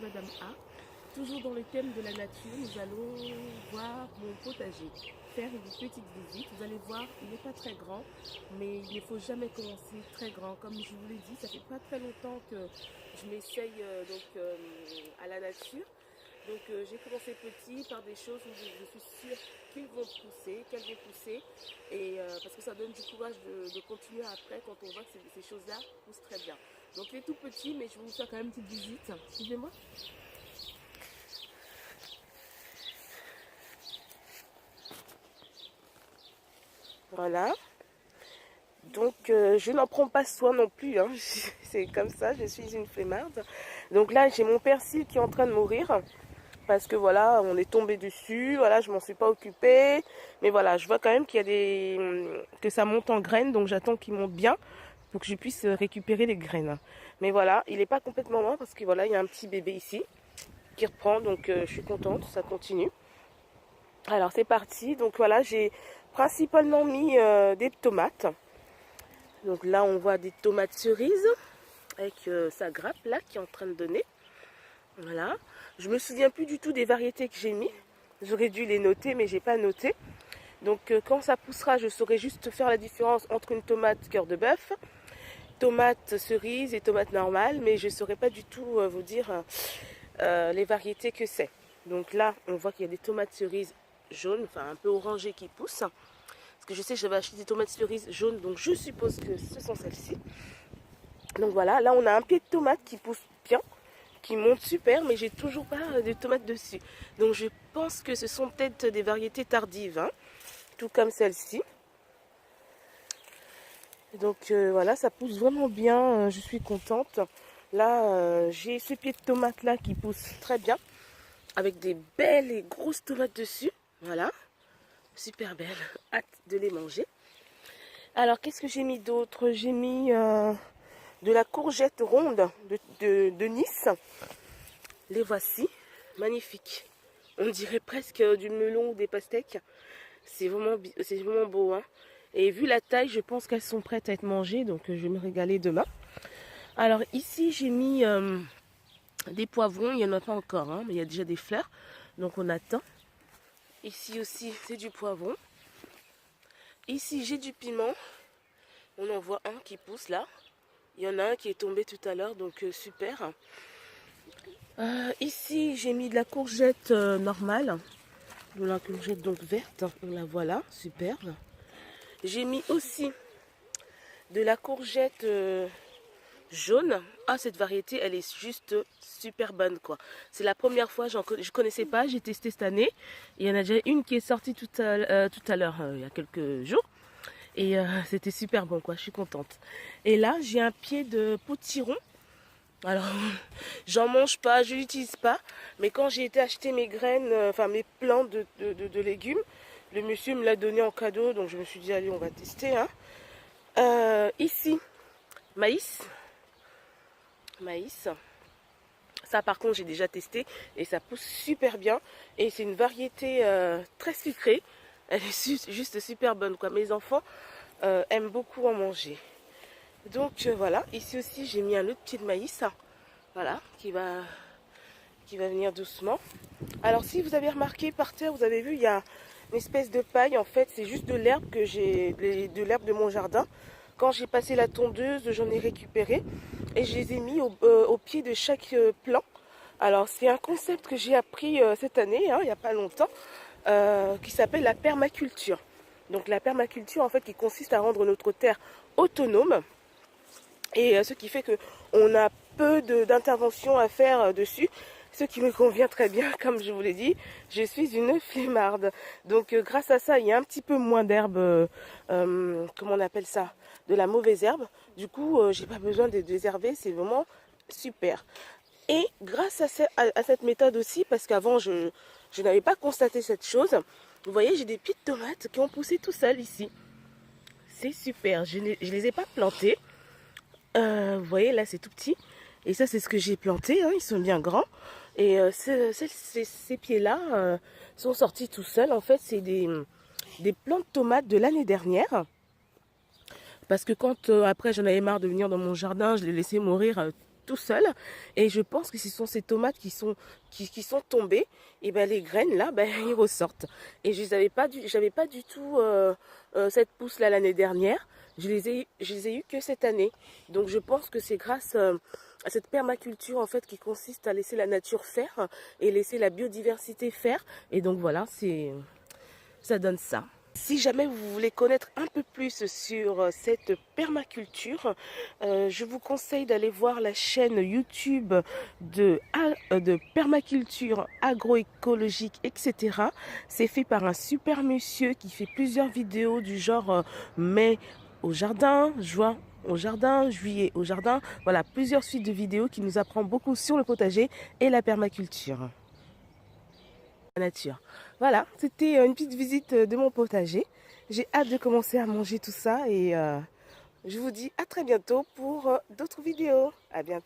Madame A. Toujours dans le thème de la nature, nous allons voir mon potager, faire une petite visite. Vous allez voir, il n'est pas très grand, mais il ne faut jamais commencer très grand. Comme je vous l'ai dit, ça fait pas très longtemps que je m'essaye à la nature. Donc j'ai commencé petit par des choses où je suis sûre qu'ils vont pousser, qu'elles vont pousser. Et parce que ça donne du courage de continuer après quand on voit que ces choses-là poussent très bien. Donc il est tout petit, mais je vais vous faire quand même une petite visite. Suivez-moi. Voilà. Donc je n'en prends pas soin non plus, hein. C'est comme ça, je suis une flemmarde. Donc là j'ai mon persil qui est en train de mourir. Parce que voilà, on est tombé dessus, voilà, je m'en suis pas occupée. Mais voilà, je vois quand même qu'il y a que ça monte en graines, donc j'attends qu'il monte bien pour que je puisse récupérer les graines. Mais voilà, il n'est pas complètement mort parce que voilà, il y a un petit bébé ici qui reprend, donc je suis contente, ça continue. Alors c'est parti, donc voilà, j'ai principalement mis des tomates. Donc là, on voit des tomates cerises avec sa grappe là qui est en train de donner. Voilà. Je me souviens plus du tout des variétés que j'ai mis. J'aurais dû les noter, mais j'ai pas noté. Donc quand ça poussera, je saurai juste faire la différence entre une tomate cœur de bœuf, tomate cerise et tomate normale, mais je ne saurais pas du tout vous dire les variétés que c'est. Donc là, on voit qu'il y a des tomates cerises jaunes, enfin un peu orangées qui poussent. Parce que je sais que j'avais acheté des tomates cerises jaunes, donc je suppose que ce sont celles-ci. Donc voilà, là on a un pied de tomate qui pousse bien, qui monte super, mais j'ai toujours pas de tomates dessus. Donc je pense que ce sont peut-être des variétés tardives, hein, tout comme celle-ci. Donc voilà, ça pousse vraiment bien, je suis contente. Là, j'ai ce pied de tomate là qui pousse très bien, avec des belles et grosses tomates dessus. Voilà, super belles, hâte de les manger. Alors qu'est-ce que j'ai mis d'autre? J'ai mis de la courgette ronde de Nice. Les voici, magnifiques. On dirait presque du melon ou des pastèques. C'est vraiment beau, hein. Et vu la taille, je pense qu'elles sont prêtes à être mangées, donc je vais me régaler demain. Alors ici, j'ai mis des poivrons, il n'y en a pas encore, hein, mais il y a déjà des fleurs, donc on attend. Ici aussi, c'est du poivron. Ici, j'ai du piment. On en voit un qui pousse là. Il y en a un qui est tombé tout à l'heure, donc super. Ici, j'ai mis de la courgette normale, de la courgette donc verte. La voilà, superbe. J'ai mis aussi de la courgette jaune. Ah, cette variété, elle est juste super bonne, quoi. C'est la première fois, je connaissais pas, j'ai testé cette année. Il y en a déjà une qui est sortie tout à l'heure, il y a quelques jours. Et c'était super bon, quoi, je suis contente. Et là, j'ai un pied de potiron. Alors, j'en mange pas, je l'utilise pas. Mais quand j'ai été acheter mes graines, enfin mes plants de légumes, le monsieur me l'a donné en cadeau, donc je me suis dit, allez, on va tester, hein. Ici, maïs. Maïs. Ça, par contre, j'ai déjà testé et ça pousse super bien. Et c'est une variété très sucrée. Elle est juste super bonne, quoi. Mes enfants aiment beaucoup en manger. Donc voilà, ici aussi, j'ai mis un autre pied de maïs. Voilà, qui va venir doucement. Alors, si vous avez remarqué par terre, vous avez vu, il y a une espèce de paille. En fait, c'est juste de l'herbe de l'herbe de mon jardin. Quand j'ai passé la tondeuse, j'en ai récupéré et je les ai mis au pied de chaque plant. Alors c'est un concept que j'ai appris cette année, hein, il n'y a pas longtemps, qui s'appelle la permaculture. Donc la permaculture en fait qui consiste à rendre notre terre autonome et ce qui fait qu'on a peu d'interventions à faire dessus. Ce qui me convient très bien, comme je vous l'ai dit, je suis une flemmarde. Donc grâce à ça, il y a un petit peu moins d'herbe, comment on appelle ça, de la mauvaise herbe. Du coup, j'ai pas besoin de désherber, c'est vraiment super. Et grâce à cette méthode aussi, parce qu'avant je n'avais pas constaté cette chose, vous voyez, j'ai des pieds de tomates qui ont poussé tout seuls ici. C'est super, je les ai pas plantés. Vous voyez, là c'est tout petit. Et ça, c'est ce que j'ai planté, hein, ils sont bien grands. Et ces pieds-là sont sortis tout seuls. En fait, c'est des plants de tomates de l'année dernière. Parce que quand après j'en avais marre de venir dans mon jardin, je les laissais mourir tout seul. Et je pense que ce sont ces tomates qui sont tombées. Et ben les graines là, ben, ils ressortent. Et j'avais pas du tout cette pousse là l'année dernière. Je les ai eu que cette année. Donc je pense que c'est grâce à cette permaculture en fait qui consiste à laisser la nature faire et laisser la biodiversité faire. Et donc voilà, ça donne ça. Si jamais vous voulez connaître un peu plus sur cette permaculture, je vous conseille d'aller voir la chaîne YouTube de permaculture agroécologique, etc. C'est fait par un super monsieur qui fait plusieurs vidéos du genre mai au jardin, juin au jardin, juillet au jardin. Voilà, plusieurs suites de vidéos qui nous apprend beaucoup sur le potager et la permaculture. La nature. Voilà, c'était une petite visite de mon potager. J'ai hâte de commencer à manger tout ça et je vous dis à très bientôt pour d'autres vidéos. À bientôt.